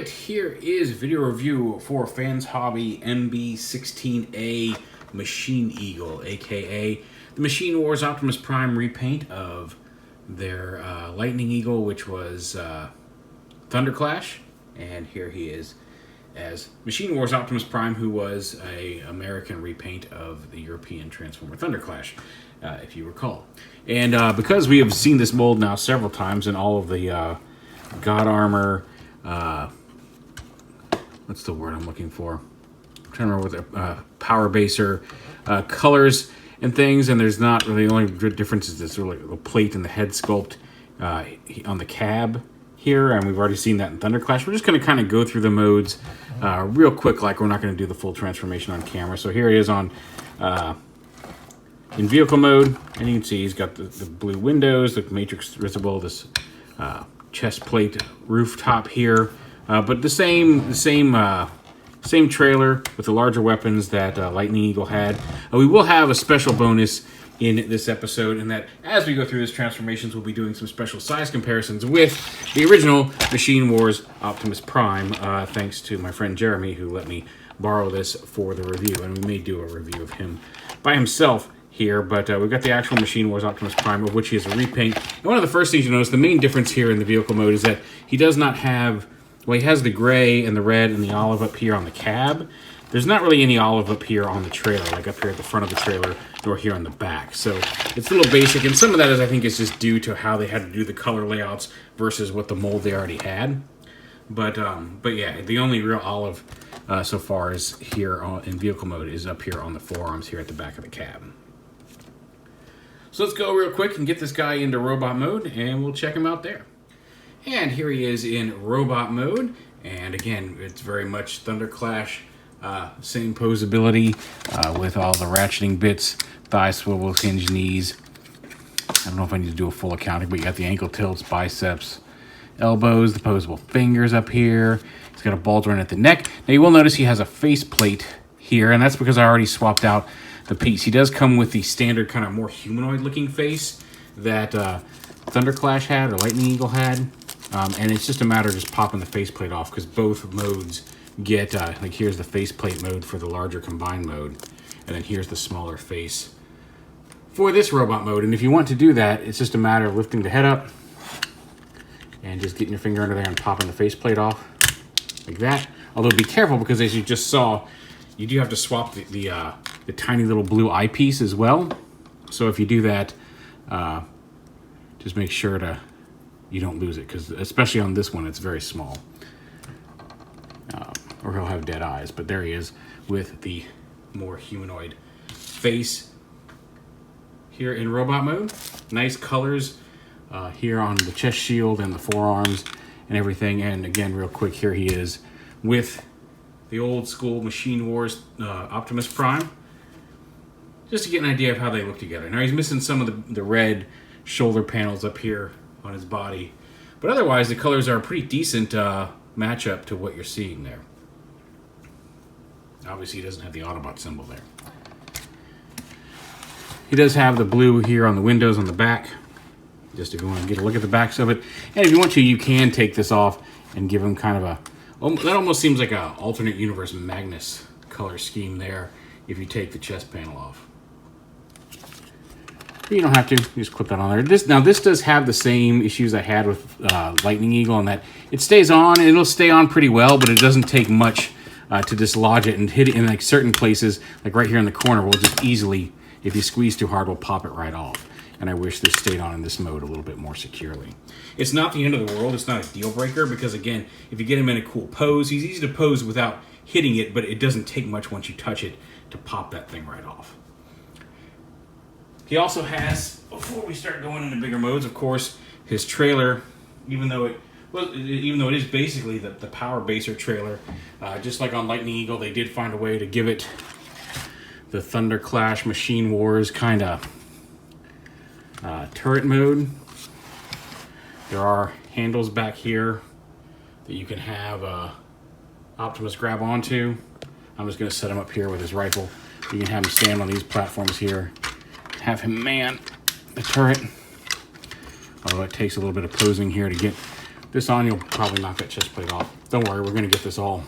right, here is video review for Fans Hobby MB-16A Machine Eagle, aka the Machine Wars Optimus Prime repaint of their Lightning Eagle, which was Thunderclash, and here he is as Machine Wars Optimus Prime, who was a American repaint of the European Transformer Thunderclash, if you recall. And because we have seen this mold now several times in all of the God Armor, what's the word I'm looking for? I'm trying to remember what the Power Baser colors and things, and there's not really, the only difference is this sort of like the plate and the head sculpt on the cab here, and we've already seen that in Thunderclash. We're just going to kind of go through the modes real quick, like we're not going to do the full transformation on camera. So here he is on in vehicle mode, and you can see he's got the blue windows, the matrix visible, this chest plate rooftop here, but the same trailer with the larger weapons that Lightning Eagle had. We will have a special bonus in this episode, and that as we go through these transformations, we'll be doing some special size comparisons with the original Machine Wars Optimus Prime, thanks to my friend Jeremy, who let me borrow this for the review, and we may do a review of him by himself here, but we've got the actual Machine Wars Optimus Prime, of which he is a repaint. And one of the first things you notice, the main difference here in the vehicle mode is that he does not have, well, he has the gray and the red and the olive up here on the cab. There's not really any olive up here on the trailer, like up here at the front of the trailer, nor here on the back. So it's a little basic, and some of that is, I think, is just due to how they had to do the color layouts versus what the mold they already had. But yeah, the only real olive so far is here in vehicle mode is up here on the forearms here at the back of the cab. So let's go real quick and get this guy into robot mode, and we'll check him out there. And here he is in robot mode, and again, it's very much Thunderclash. Same posability with all the ratcheting bits, thigh swivel, hinge knees. I don't know if I need to do a full accounting, but you got the ankle tilts, biceps, elbows, the posable fingers up here. He's got a ball joint at the neck. Now you will notice he has a face plate here, and that's because I already swapped out the piece. He does come with the standard kind of more humanoid looking face that Thunderclash had or Lightning Eagle had, and it's just a matter of just popping the faceplate off, because both modes get, like here's the faceplate mode for the larger combined mode, and then here's the smaller face for this robot mode. And if you want to do that, it's just a matter of lifting the head up and just getting your finger under there and popping the faceplate off like that. Although be careful, because as you just saw, you do have to swap the tiny little blue eyepiece as well. So if you do that, just make sure you don't lose it, because especially on this one, it's very small. Or he'll have dead eyes, but there he is with the more humanoid face here in robot mode. Nice colors here on the chest shield and the forearms and everything. And again, real quick, here he is with the old school Machine Wars Optimus Prime, just to get an idea of how they look together. Now he's missing some of the red shoulder panels up here on his body, but otherwise the colors are a pretty decent matchup to what you're seeing there. Obviously he doesn't have the Autobot symbol there. He does have the blue here on the windows on the back, just if you want to get a look at the backs of it. And if you want to, you can take this off and give him kind of that almost seems like a alternate universe Magnus color scheme there if you take the chest panel off. But you don't have to, you just clip that on there. This does have the same issues I had with Lightning Eagle, in that it stays on, and it'll stay on pretty well, but it doesn't take much to dislodge it, and hit it in like certain places, like right here in the corner, will just easily, if you squeeze too hard, will pop it right off. And I wish this stayed on in this mode a little bit more securely. It's not the end of the world. It's not a deal breaker, because again, if you get him in a cool pose, he's easy to pose without hitting it, but it doesn't take much once you touch it to pop that thing right off. He also has, before we start going into bigger modes, of course, his trailer, even though it is basically the Power Baser trailer, just like on Lightning Eagle, they did find a way to give it the Thunderclash Machine Wars kind of turret mode. There are handles back here that you can have Optimus grab onto. I'm just going to set him up here with his rifle. You can have him stand on these platforms here, have him man the turret. Although it takes a little bit of posing here to get this on, you'll probably knock that chest plate off. Don't worry, we're going to get this all.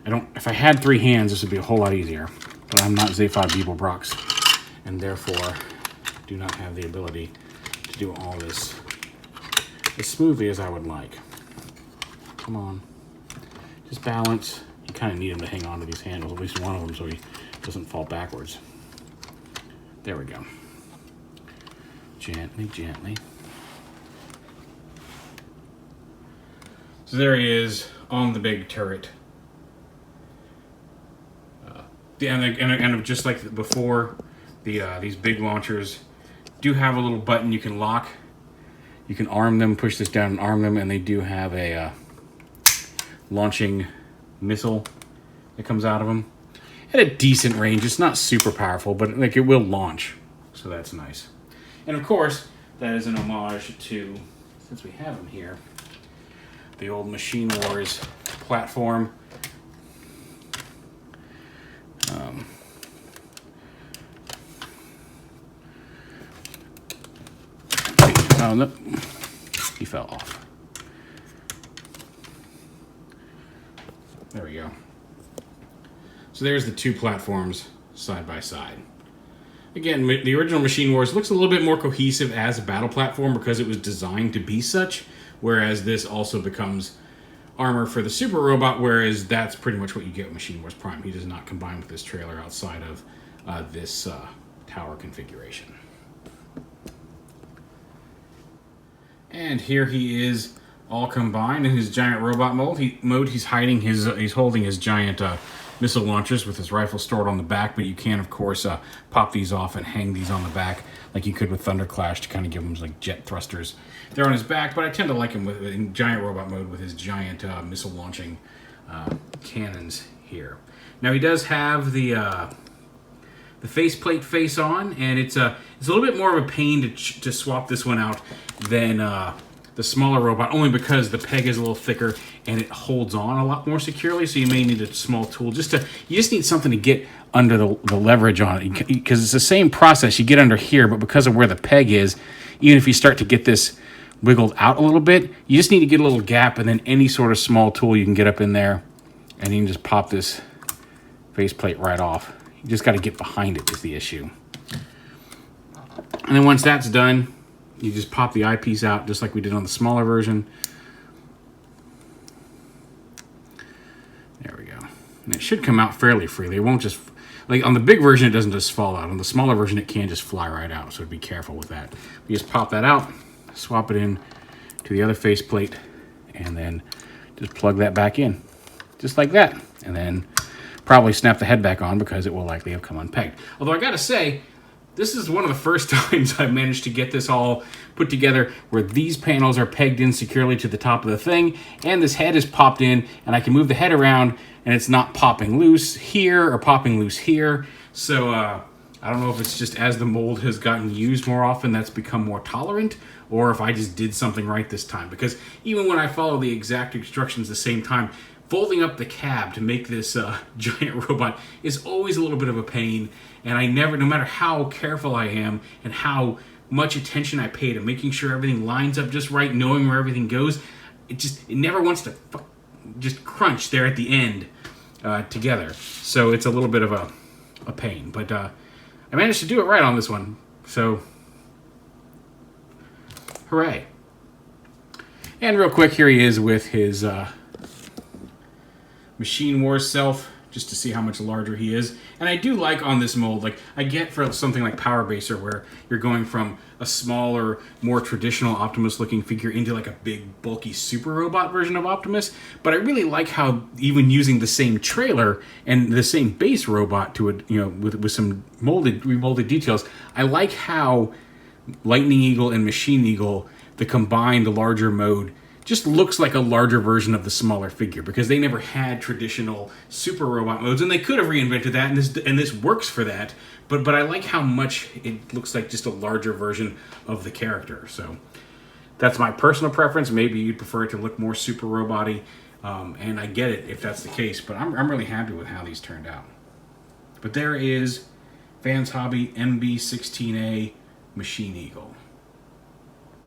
If I had 3 hands, this would be a whole lot easier. But I'm not Z5 Beeblebrox, and therefore do not have the ability to do all this as smoothly as I would like. Come on. Just balance. You kind of need him to hang on to these handles, at least one of them, so he doesn't fall backwards. There we go. Gently, gently. So there he is on the big turret. And just like before, these big launchers do have a little button you can lock. You can arm them, push this down and arm them, and they do have a launching missile that comes out of them at a decent range. It's not super powerful, but like it will launch, so that's nice. And of course, that is an homage to, since we have them here, the old Machine Wars platform. Oh, no. He fell off. There we go. So there's the 2 platforms side by side. Again, the original Machine Wars looks a little bit more cohesive as a battle platform because it was designed to be such, whereas this also becomes armor for the Super Robot, whereas that's pretty much what you get with Machine Wars Prime. He does not combine with this trailer outside of this tower configuration. And here he is, all combined in his giant robot mode. He's hiding he's holding his giant missile launchers with his rifle stored on the back, but you can, of course, pop these off and hang these on the back like you could with Thunderclash to kind of give him like jet thrusters. They're on his back, but I tend to like him in giant robot mode with his giant missile launching cannons here. Now he does have the faceplate face on, and it's a little bit more of a pain to swap this one out than the smaller robot, only because the peg is a little thicker and it holds on a lot more securely, so you may need a small tool. You just need something to get under the leverage on it, because it's the same process. You get under here, but because of where the peg is, even if you start to get this wiggled out a little bit, you just need to get a little gap, and then any sort of small tool you can get up in there, and you can just pop this faceplate right off. You just got to get behind it is the issue. And then once that's done, you just pop the eyepiece out just like we did on the smaller version. There we go. And it should come out fairly freely. It won't just, like on the big version, it doesn't just fall out. On the smaller version, it can just fly right out, so be careful with that. You just pop that out, swap it in to the other faceplate, and then just plug that back in. Just like that. And then probably snap the head back on because it will likely have come unpegged. Although I gotta say, this is one of the first times I've managed to get this all put together where these panels are pegged in securely to the top of the thing, and this head is popped in, and I can move the head around, and it's not popping loose here or popping loose here. So I don't know if it's just as the mold has gotten used more often, that's become more tolerant, or if I just did something right this time. Because even when I follow the exact instructions at the same time, folding up the cab to make this giant robot is always a little bit of a pain, and no matter how careful I am and how much attention I pay to making sure everything lines up just right, knowing where everything goes, it never wants to just crunch there at the end together. So it's a little bit of a pain, but I managed to do it right on this one, so hooray. And real quick, here he is with his Machine Wars self, just to see how much larger he is. And I do like on this mold, like I get for something like Power Baser, where you're going from a smaller, more traditional Optimus looking figure into like a big, bulky super robot version of Optimus. But I really like how even using the same trailer and the same base robot to it, with some remolded details, I like how Lightning Eagle and Machine Eagle, the combined larger mode, just looks like a larger version of the smaller figure, because they never had traditional super robot modes, and they could have reinvented that, and this works for that. But I like how much it looks like just a larger version of the character. So that's my personal preference. Maybe you'd prefer it to look more super robot-y, and I get it if that's the case. But I'm really happy with how these turned out. But there is Fans Hobby MB-16A Machine Eagle.